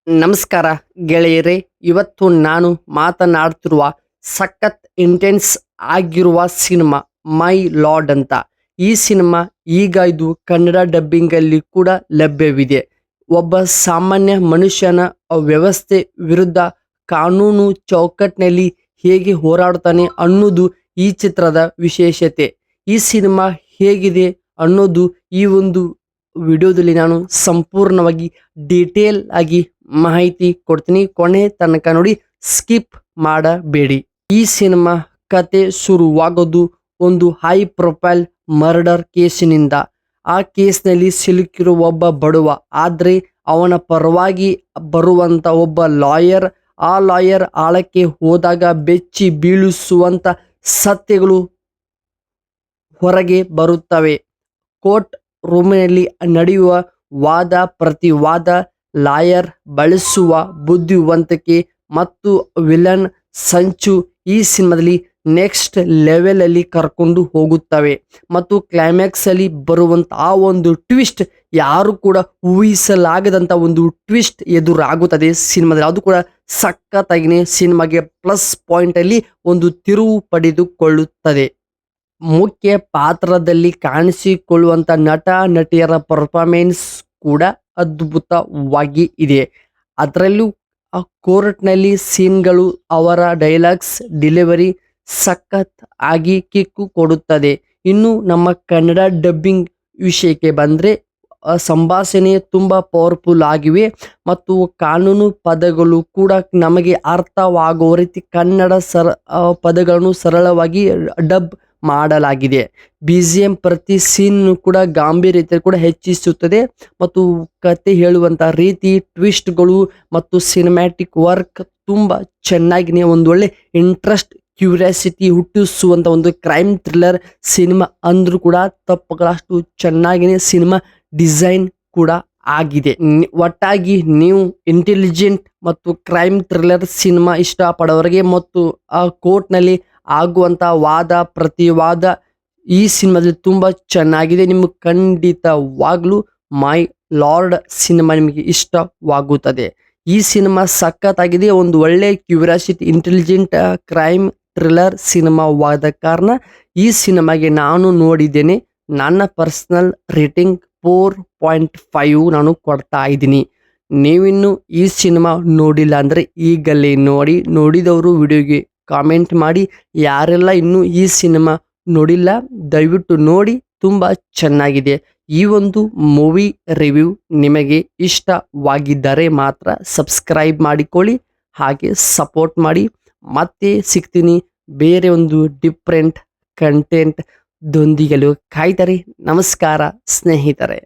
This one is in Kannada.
ನಮಸ್ಕಾರ ಗೆಳೆಯರೇ. ಇವತ್ತು ನಾನು ಮಾತನಾಡ್ತಿರುವ ಸಖತ್ ಇಂಟೆನ್ಸ್ ಆಗಿರುವ ಸಿನಿಮಾ ಮೈ ಲಾರ್ಡ್ ಅಂತ. ಈ ಸಿನಿಮಾ ಈಗ ಇದು ಕನ್ನಡ ಡಬ್ಬಿಂಗಲ್ಲಿ ಕೂಡ ಲಭ್ಯವಿದೆ. ಒಬ್ಬ ಸಾಮಾನ್ಯ ಮನುಷ್ಯನ ವ್ಯವಸ್ಥೆ ವಿರುದ್ಧ ಕಾನೂನು ಚೌಕಟ್ಟಿನಲ್ಲಿ ಹೇಗೆ ಹೋರಾಡ್ತಾನೆ ಅನ್ನೋದು ಈ ಚಿತ್ರದ ವಿಶೇಷತೆ. ಈ ಸಿನಿಮಾ ಹೇಗಿದೆ ಅನ್ನೋದು ಈ ಒಂದು ವಿಡಿಯೋದಲ್ಲಿ ನಾನು ಸಂಪೂರ್ಣವಾಗಿ ಡೀಟೇಲ್ ಆಗಿ ಮಾಹಿತಿ ಕೊಡ್ತೀನಿ. ಕೊನೆ ತನಕ ನೋಡಿ, ಸ್ಕಿಪ್ ಮಾಡಬೇಡಿ. ಈ ಸಿನಿಮಾ ಕತೆ ಶುರುವಾಗೋದು ಒಂದು ಹೈ ಪ್ರೊಫೈಲ್ ಮರ್ಡರ್ ಕೇಸಿನಿಂದ. ಆ ಕೇಸ್ನಲ್ಲಿ ಸಿಲುಕಿರುವ ಒಬ್ಬ ಬಡವ, ಆದ್ರೆ ಅವನ ಪರವಾಗಿ ಬರುವಂತ ಒಬ್ಬ ಲಾಯರ್. ಆ ಲಾಯರ್ ಆಳಕ್ಕೆ ಹೋದಾಗ ಬೆಚ್ಚಿ ಬೀಳಿಸುವಂತ ಸತ್ಯಗಳು ಹೊರಗೆ ಬರುತ್ತವೆ. ಕೋರ್ಟ್ ರೂಮಿನಲ್ಲಿ ನಡೆಯುವ ವಾದ ಪ್ರತಿವಾದ, ಲಾಯರ್ ಬಳಸುವ ಬುದ್ಧಿವಂತಿಕೆ ಮತ್ತು ವಿಲನ್ ಸಂಚು ಈ ಸಿನಿಮಾದಲ್ಲಿ ನೆಕ್ಸ್ಟ್ ಲೆವೆಲ್ ಅಲ್ಲಿ ಕರ್ಕೊಂಡು ಹೋಗುತ್ತವೆ. ಮತ್ತು ಕ್ಲೈಮ್ಯಾಕ್ಸ್ ಅಲ್ಲಿ ಬರುವಂತ ಆ ಒಂದು ಟ್ವಿಸ್ಟ್, ಯಾರು ಕೂಡ ಊಹಿಸಲಾಗದಂತ ಒಂದು ಟ್ವಿಸ್ಟ್ ಎದುರಾಗುತ್ತದೆ ಸಿನಿಮಾದಲ್ಲಿ. ಅದು ಕೂಡ ಸಖತ್ತಾಗಿನೇ ಸಿನಿಮಾಗೆ ಪ್ಲಸ್ ಪಾಯಿಂಟ್ ಅಲ್ಲಿ ಒಂದು ತಿರುವು ಪಡೆದುಕೊಳ್ಳುತ್ತದೆ. ಮುಖ್ಯ ಪಾತ್ರದಲ್ಲಿ ಕಾಣಿಸಿಕೊಳ್ಳುವಂತ ನಟ ನಟಿಯರ ಪರ್ಫಾರ್ಮೆನ್ಸ್ ಕೂಡ ಅದ್ಭುತವಾಗಿ ಇದೆ. ಅದರಲ್ಲೂ ಕೋರ್ಟ್ನಲ್ಲಿ ಸೀನ್ಗಳು, ಅವರ ಡೈಲಾಗ್ಸ್ ಡೆಲಿವರಿ ಸಖತ್ ಆಗಿ ಕಿಕ್ಕು ಕೊಡುತ್ತದೆ. ಇನ್ನು ನಮ್ಮ ಕನ್ನಡ ಡಬ್ಬಿಂಗ್ ವಿಷಯಕ್ಕೆ ಬಂದರೆ, ಸಂಭಾಷಣೆ ತುಂಬ ಪವರ್ಫುಲ್ ಆಗಿವೆ ಮತ್ತು ಕಾನೂನು ಪದಗಳು ಕೂಡ ನಮಗೆ ಅರ್ಥವಾಗುವ ರೀತಿ ಕನ್ನಡ ಪದಗಳನ್ನು ಸರಳವಾಗಿ ಡಬ್ ಮಾಡಲಾಗಿದೆ. BGM ಪ್ರತಿ ಸೀನ್ ಕೂಡ ಗಾಂಭೀರ್ಯತೆ ಕೂಡ ಹೆಚ್ಚಿಸುತ್ತದೆ ಮತ್ತು ಕತೆ ಹೇಳುವಂತ ರೀತಿ, ಟ್ವಿಸ್ಟ್ಗಳು ಮತ್ತು ಸಿನಿಮ್ಯಾಟಿಕ್ ವರ್ಕ್ ತುಂಬಾ ಚೆನ್ನಾಗಿ ಒಂದು ಒಳ್ಳೆ ಇಂಟ್ರೆಸ್ಟ್, ಕ್ಯೂರಿಯಾಸಿಟಿ ಹುಟ್ಟಿಸುವಂತ ಒಂದು ಕ್ರೈಮ್ ಥ್ರಿಲ್ಲರ್ ಸಿನಿಮಾ ಅಂದ್ರೂ ಕೂಡ ತಪ್ಪುಗಳಷ್ಟು ಚೆನ್ನಾಗಿನೇ ಸಿನಿಮಾ ಡಿಸೈನ್ ಕೂಡ ಆಗಿದೆ. ಒಟ್ಟಾಗಿ ನೀವು ಇಂಟೆಲಿಜೆಂಟ್ ಮತ್ತು ಕ್ರೈಮ್ ಥ್ರಿಲ್ಲರ್ ಸಿನಿಮಾ ಇಷ್ಟಪಡೋರಿಗೆ ಮತ್ತು ಆ ಕೋರ್ಟ್ನಲ್ಲಿ ಆಗುವಂತ ವಾದ ಪ್ರತಿವಾದ ಈ ಸಿನಿಮಾದಲ್ಲಿ ತುಂಬಾ ಚೆನ್ನಾಗಿದೆ. ನಿಮ್ಗೆ ಖಂಡಿತವಾಗ್ಲೂ ಮೈ ಲಾರ್ಡ್ ಸಿನಿಮಾ ನಿಮಗೆ ಇಷ್ಟವಾಗುತ್ತದೆ. ಈ ಸಿನಿಮಾ ಸಖತ್ತಾಗಿದೆ. ಒಂದು ಒಳ್ಳೆ ಕ್ಯೂರಿಯಾಸಿಟಿ, ಇಂಟೆಲಿಜೆಂಟ್ ಕ್ರೈಮ್ ಥ್ರಿಲ್ಲರ್ ಸಿನಿಮಾವಾದ ಕಾರಣ ಈ ಸಿನಿಮಾಗೆ ನಾನು ನೋಡಿದ್ದೇನೆ. ನನ್ನ ಪರ್ಸನಲ್ ರೇಟಿಂಗ್ 4.5 ನಾನು ಕೊಡ್ತಾ ಇದ್ದೀನಿ. ನೀವಿನ್ನು ಈ ಸಿನಿಮಾ ನೋಡಿಲ್ಲ ಅಂದರೆ ಈಗಲೇ ನೋಡಿ. ನೋಡಿದವರು ವಿಡಿಯೋಗೆ ಕಾಮೆಂಟ್ ಮಾಡಿ. ಯಾರೆಲ್ಲ ಇನ್ನೂ ಈ ಸಿನಿಮಾ ನೋಡಿಲ್ಲ ದಯವಿಟ್ಟು ನೋಡಿ, ತುಂಬ ಚೆನ್ನಾಗಿದೆ. ಈ ಒಂದು ಮೂವಿ ರಿವ್ಯೂ ನಿಮಗೆ ಇಷ್ಟವಾಗಿದ್ದರೆ ಮಾತ್ರ ಸಬ್ಸ್ಕ್ರೈಬ್ ಮಾಡಿಕೊಳ್ಳಿ, ಹಾಗೆ ಸಪೋರ್ಟ್ ಮಾಡಿ. ಮತ್ತೆ ಸಿಗ್ತೀನಿ ಬೇರೆ ಒಂದು ಡಿಫ್ರೆಂಟ್ ಕಂಟೆಂಟ್ ದೊಂದಿಗಲು. ಕಾಯ್ತಾರೆ. ನಮಸ್ಕಾರ ಸ್ನೇಹಿತರೆ.